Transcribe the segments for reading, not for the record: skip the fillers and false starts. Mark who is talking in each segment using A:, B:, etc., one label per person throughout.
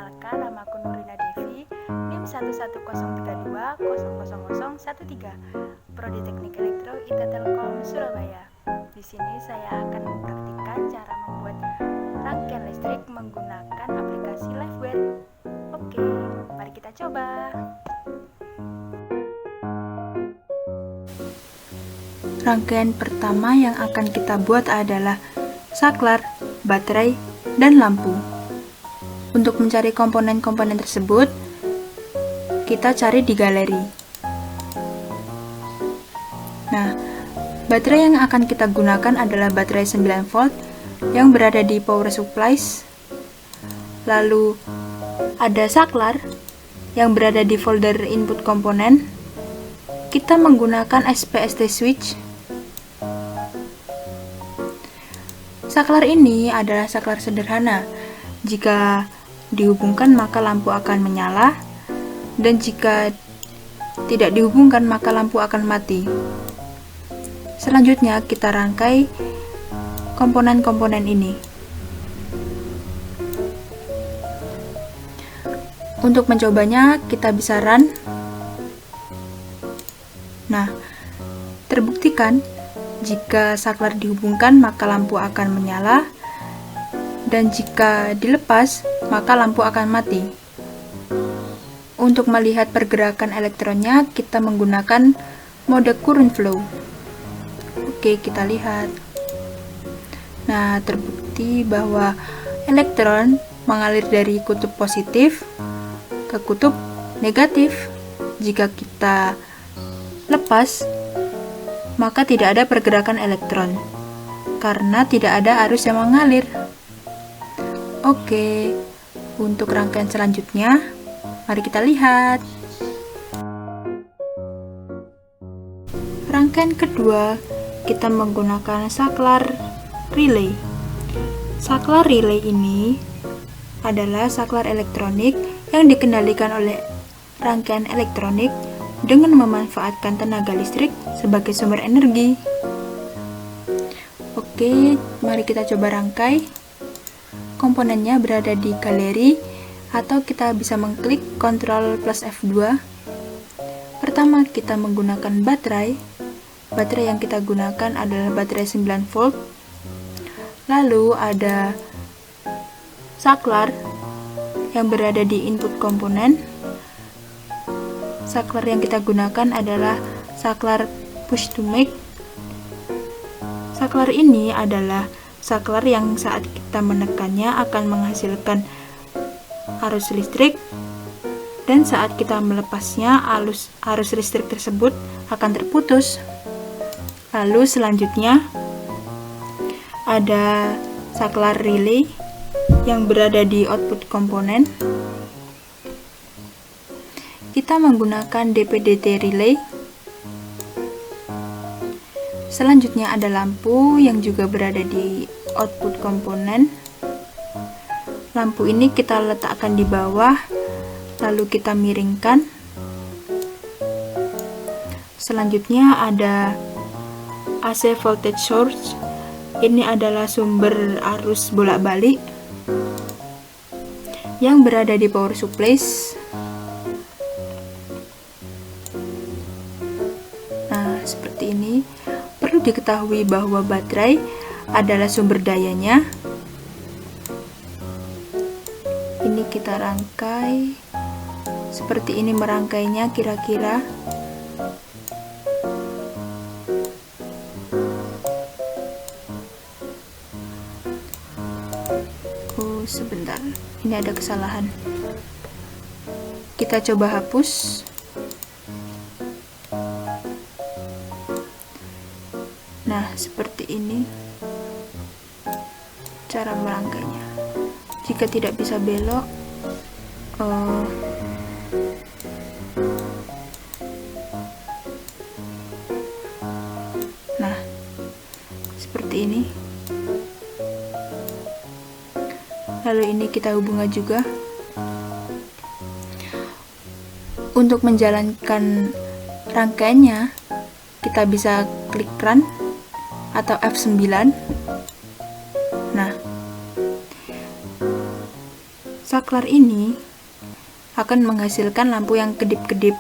A: Perkenalkan, nama aku Nurina Devi, NIM 11032000013, Prodi Teknik Elektro IT Telkom Surabaya. Di sini saya akan mempraktikkan cara membuat rangkaian listrik menggunakan aplikasi Liveware. Oke, mari kita coba. Rangkaian pertama yang akan kita buat adalah saklar, baterai, dan lampu. Untuk mencari komponen-komponen tersebut, kita cari di galeri. Nah, baterai yang akan kita gunakan adalah baterai 9 volt yang berada di power supplies. Lalu ada saklar yang berada di folder input komponen. Kita menggunakan SPST switch. Saklar ini adalah saklar sederhana. Jika dihubungkan maka lampu akan menyala, dan jika tidak dihubungkan maka lampu akan mati. Selanjutnya kita rangkai komponen-komponen ini. Untuk mencobanya kita bisa run. Nah, terbuktikan jika saklar dihubungkan maka lampu akan menyala, dan jika dilepas maka lampu akan mati. Untuk melihat pergerakan elektronnya kita menggunakan mode current flow. Oke, kita lihat. Nah, terbukti bahwa elektron mengalir dari kutub positif ke kutub negatif. Jika kita lepas maka tidak ada pergerakan elektron karena tidak ada arus yang mengalir. Oke, untuk rangkaian selanjutnya mari kita lihat. Rangkaian kedua kita menggunakan saklar relay. Saklar relay ini adalah saklar elektronik yang dikendalikan oleh rangkaian elektronik dengan memanfaatkan tenaga listrik sebagai sumber energi. Oke, mari kita coba rangkai. Komponennya berada di galeri, atau kita bisa mengklik Ctrl plus F2. Pertama, kita menggunakan baterai. Baterai yang kita gunakan adalah baterai 9 volt. Lalu ada saklar yang berada di input komponen. Saklar yang kita gunakan adalah saklar push to make. Saklar ini adalah saklar yang saat kita menekannya akan menghasilkan arus listrik, dan saat kita melepasnya arus listrik tersebut akan terputus. Lalu selanjutnya ada saklar relay yang berada di output komponen. Kita menggunakan DP-DT relay. Selanjutnya ada lampu yang juga berada di output komponen. Lampu ini kita letakkan di bawah, lalu kita miringkan. Selanjutnya ada AC voltage source. Ini adalah sumber arus bolak-balik yang berada di power supplies. Nah, seperti ini. Perlu diketahui bahwa baterai adalah sumber dayanya. Ini kita rangkai. Seperti ini merangkainya kira-kira. Oh, sebentar. Ini ada kesalahan. Kita coba hapus. Nah, seperti ini cara merangkainya. Jika tidak bisa belok, nah, seperti ini. Lalu ini kita hubungkan juga. Untuk menjalankan rangkaiannya, kita bisa klik run atau F9. Nah, saklar ini akan menghasilkan lampu yang kedip-kedip.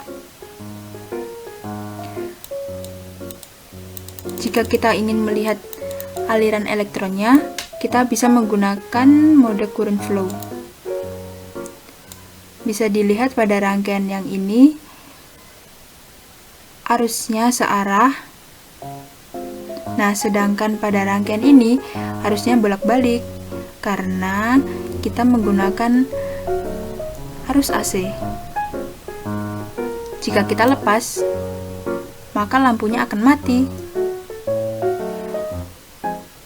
A: Jika kita ingin melihat aliran elektronnya, kita bisa menggunakan mode current flow. Bisa dilihat pada rangkaian yang ini, arusnya searah. Nah, sedangkan pada rangkaian ini, arusnya bolak-balik, karena kita menggunakan arus AC. Jika kita lepas, maka lampunya akan mati.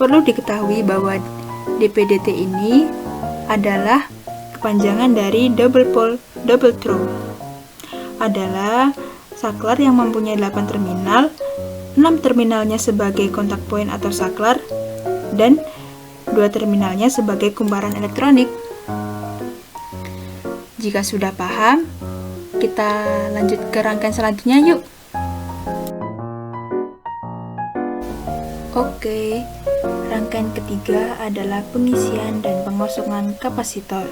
A: Perlu diketahui bahwa DP-DT ini adalah kepanjangan dari double pole double throw. Adalah saklar yang mempunyai 8 terminal, 6 terminalnya sebagai kontak point atau saklar, dan 2 terminalnya sebagai kumparan elektronik. Jika sudah paham, kita lanjut ke rangkaian selanjutnya yuk. Oke, rangkaian ketiga adalah pengisian dan pengosongan kapasitor.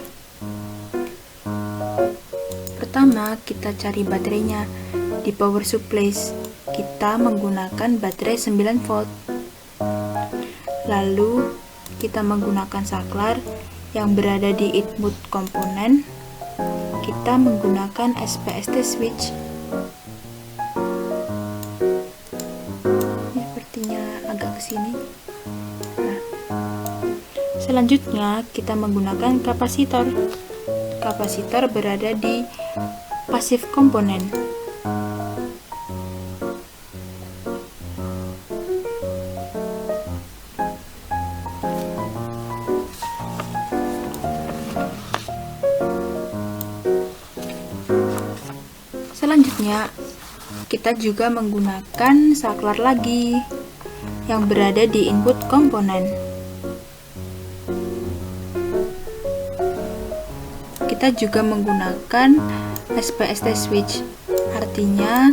A: Pertama, kita cari baterainya. Di power supply, kita menggunakan baterai 9 volt. Lalu, kita menggunakan saklar yang berada di input komponen. Kita menggunakan SPST switch. Ini sepertinya agak ke sini. Nah, selanjutnya kita menggunakan kapasitor. Kapasitor berada di passive komponen. Selanjutnya, kita juga menggunakan saklar lagi yang berada di input komponen. Kita juga menggunakan SPST switch, artinya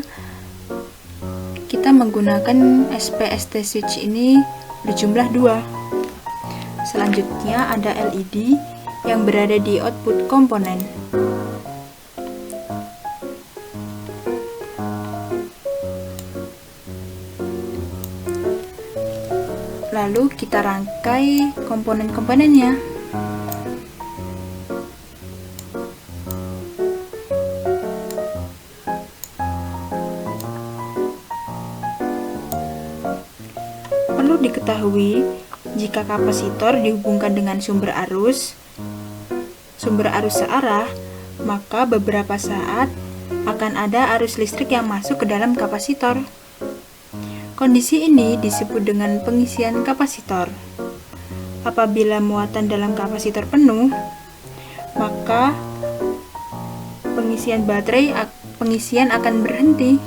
A: kita menggunakan SPST switch ini berjumlah 2. Selanjutnya ada LED yang berada di output komponen. Lalu kita rangkai komponen-komponennya. Perlu diketahui, jika kapasitor dihubungkan dengan sumber arus searah, maka beberapa saat akan ada arus listrik yang masuk ke dalam kapasitor. Kondisi ini disebut dengan pengisian kapasitor. Apabila muatan dalam kapasitor penuh, maka pengisian akan berhenti.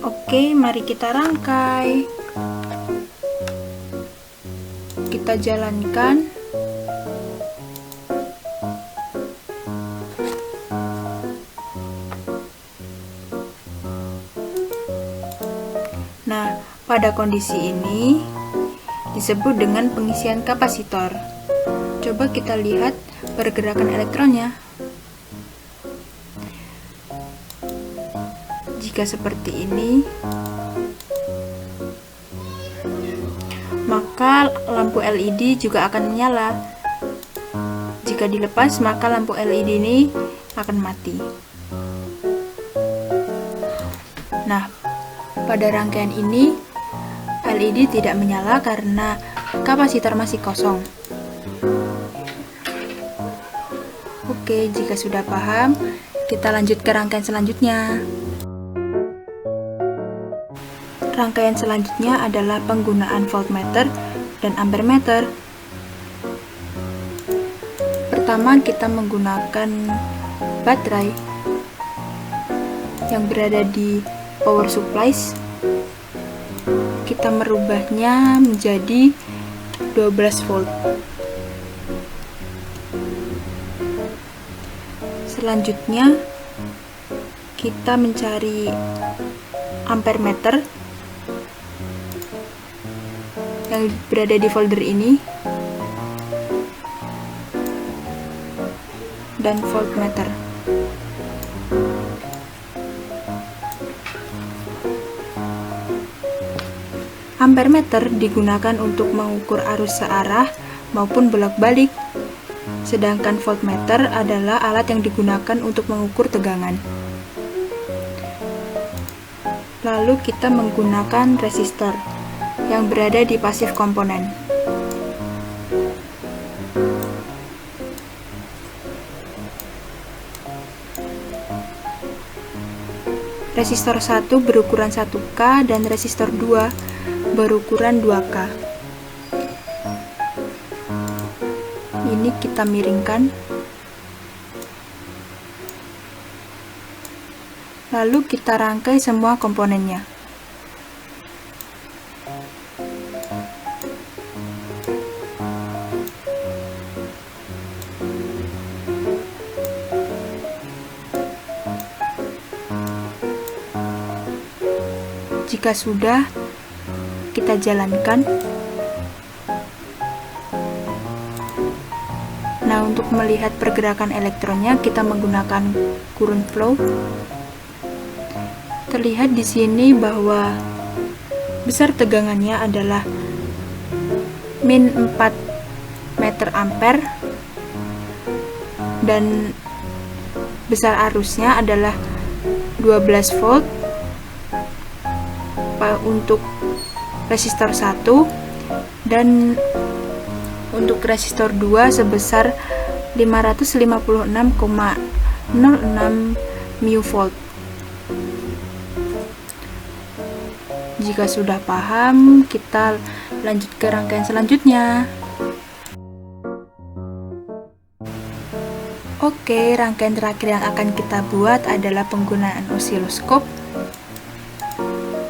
A: Oke, mari kita rangkai. Kita jalankan. Nah, pada kondisi ini disebut dengan pengisian kapasitor. Coba kita lihat pergerakan elektronnya. Jika seperti ini, maka lampu LED juga akan menyala. Jika dilepas, maka lampu LED ini akan mati. Nah, pada rangkaian ini, LED tidak menyala karena kapasitor masih kosong. Oke, jika sudah paham, kita lanjut ke rangkaian selanjutnya. Rangkaian selanjutnya adalah penggunaan voltmeter dan ampermeter. Pertama, kita menggunakan baterai yang berada di power supplies. Kita merubahnya menjadi 12 volt. Selanjutnya, kita mencari ampermeter yang berada di folder ini. dan voltmeter. Ampermeter digunakan untuk mengukur arus searah maupun bolak-balik, sedangkan voltmeter adalah alat yang digunakan untuk mengukur tegangan. Lalu kita menggunakan resistor yang berada di pasif komponen. Resistor 1 berukuran 1K dan resistor 2 berukuran 2K. Ini kita miringkan. Lalu kita rangkai semua komponennya. Jika sudah, kita jalankan. Nah, untuk melihat pergerakan elektronnya, kita menggunakan current flow. Terlihat di sini bahwa besar tegangannya adalah min 4 meter ampere dan besar arusnya adalah 12 volt untuk resistor 1 dan untuk resistor 2 sebesar 556,06 mV. Jika sudah paham, kita lanjut ke rangkaian selanjutnya. Oke, rangkaian terakhir yang akan kita buat adalah penggunaan osiloskop.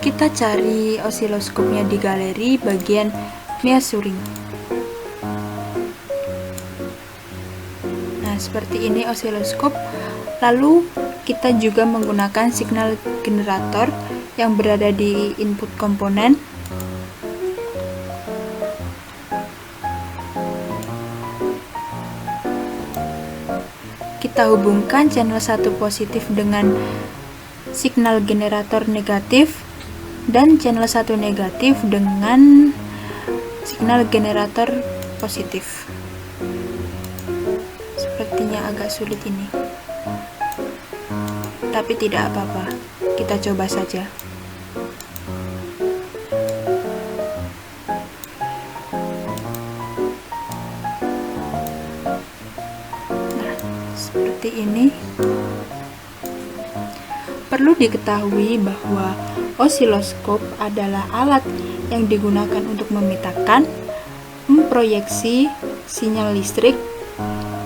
A: Kita cari osiloskopnya di galeri bagian measuring. Nah, seperti ini osiloskop. Lalu kita juga menggunakan signal generator yang berada di input komponen. Kita hubungkan channel 1 positif dengan signal generator negatif dan channel 1 negatif dengan signal generator positif. Sepertinya agak sulit ini, tapi tidak apa-apa, kita coba saja. Nah, seperti ini. Perlu diketahui bahwa osiloskop adalah alat yang digunakan untuk memetakan, memproyeksi sinyal listrik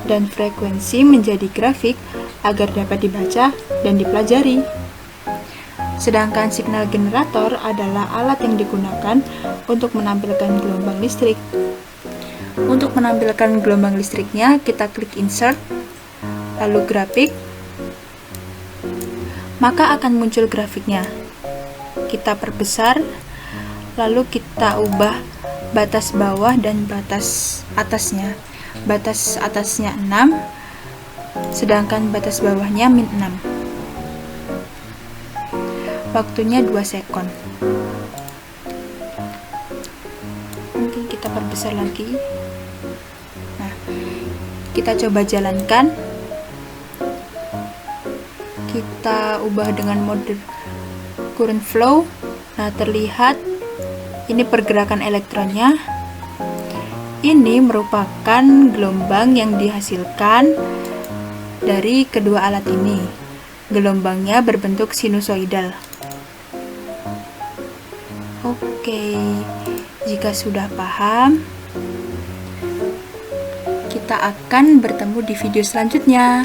A: dan frekuensi menjadi grafik agar dapat dibaca dan dipelajari. Sedangkan signal generator adalah alat yang digunakan untuk menampilkan gelombang listrik. Untuk menampilkan gelombang listriknya, kita klik insert, lalu grafik, maka akan muncul grafiknya. Kita perbesar, lalu kita ubah batas bawah dan batas atasnya. Batas atasnya 6, sedangkan batas bawahnya min 6. Waktunya 2 sekon. Mungkin kita perbesar lagi. Nah, kita coba jalankan. Kita ubah dengan mode current flow. Nah, terlihat ini pergerakan elektronnya. Ini merupakan gelombang yang dihasilkan dari kedua alat ini. Gelombangnya berbentuk sinusoidal. Oke, jika sudah paham, kita akan bertemu di video selanjutnya.